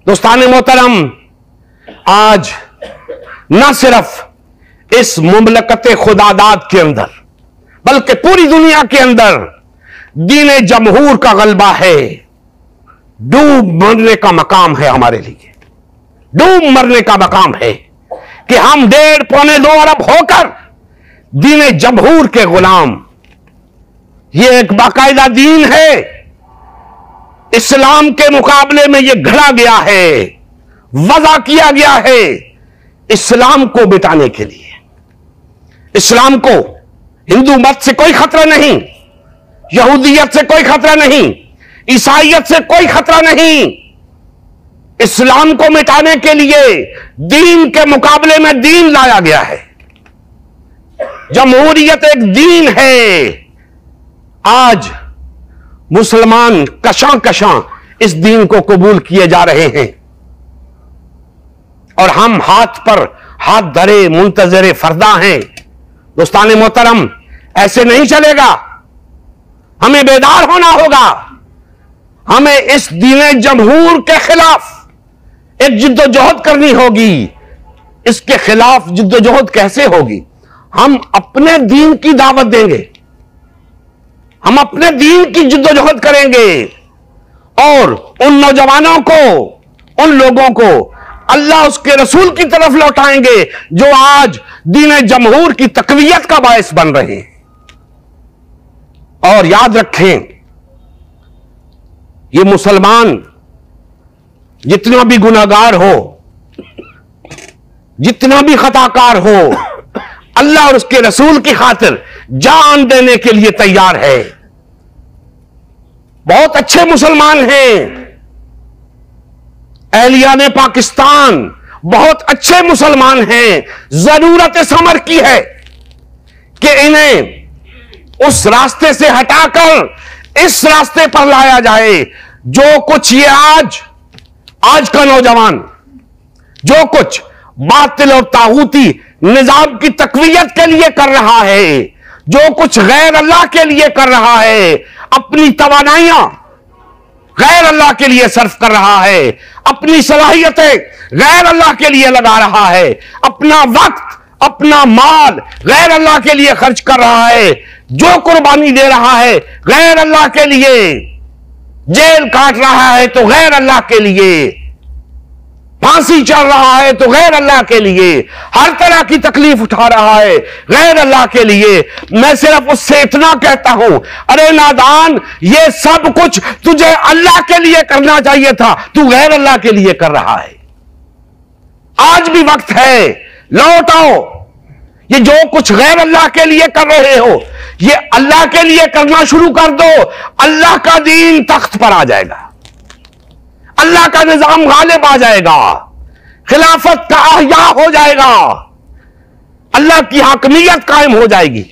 दोस्तान मोहतरम, आज न सिर्फ इस मुमलकत खुदादाद के अंदर बल्कि पूरी दुनिया के अंदर दीन जमहूर का गलबा है। डूब मरने का मकाम है हमारे लिए, डूब मरने का मकाम है कि हम 1.5-2 अरब होकर दीन जमहूर के गुलाम। यह एक बाकायदा दीन है, इस्लाम के मुकाबले में यह घड़ा गया है, वज़ा किया गया है इस्लाम को मिटाने के लिए। इस्लाम को हिंदू मत से कोई खतरा नहीं, यहूदियत से कोई खतरा नहीं, ईसाइयत से कोई खतरा नहीं। इस्लाम को मिटाने के लिए दीन के मुकाबले में दीन लाया गया है। जमहूरियत एक दीन है। आज मुसलमान कशां कशां इस दीन को कबूल किए जा रहे हैं और हम हाथ पर हाथ धरे मुंतजरे फरदा हैं। दोस्तान मोहतरम, ऐसे नहीं चलेगा, हमें बेदार होना होगा। हमें इस दीन जमहूर के खिलाफ एक जिद्दोजहद करनी होगी। इसके खिलाफ जिद्दोजहद कैसे होगी? हम अपने दीन की दावत देंगे, हम अपने दीन की जिद्दोजहद करेंगे और उन नौजवानों को, उन लोगों को अल्लाह उसके रसूल की तरफ लौटाएंगे जो आज दीन जमहूर की तकवीयत का बायस बन रहे हैं। और याद रखें, ये मुसलमान जितना भी गुनाहगार हो, जितना भी खताकार हो, अल्लाह और उसके रसूल की खातिर जान देने के लिए तैयार है। बहुत अच्छे मुसलमान हैं, अहलियाने पाकिस्तान बहुत अच्छे मुसलमान हैं। जरूरत इस अमर की है कि इन्हें उस रास्ते से हटाकर इस रास्ते पर लाया जाए। जो कुछ ये आज का नौजवान जो कुछ बातिल और तागूती निजाम की तकवीयत के लिए कर रहा है, जो कुछ गैर अल्लाह के लिए कर रहा है, अपनी तवानाइयां गैर अल्लाह के लिए सर्फ कर रहा है, अपनी सलाहियतें गैर अल्लाह के लिए लगा रहा है, अपना वक्त अपना माल गैर अल्लाह के लिए खर्च कर रहा है, जो कुर्बानी दे रहा है गैर अल्लाह के लिए, जेल काट रहा है तो गैर अल्लाह के लिए, फांसी चल रहा है तो गैर अल्लाह के लिए, हर तरह की तकलीफ उठा रहा है गैर अल्लाह के लिए। मैं सिर्फ उससे इतना कहता हूं, अरे नादान, ये सब कुछ तुझे अल्लाह के लिए करना चाहिए था, तू गैर अल्लाह के लिए कर रहा है। आज भी वक्त है, लौट आओ। ये जो कुछ गैर अल्लाह के लिए कर रहे हो, ये अल्लाह के लिए करना शुरू कर दो। अल्लाह का दीन तख्त पर आ जाएगा, अल्लाह का निजाम गालिब आ जाएगा, खिलाफत का अहया हो जाएगा, अल्लाह की हाकमियत कायम हो जाएगी।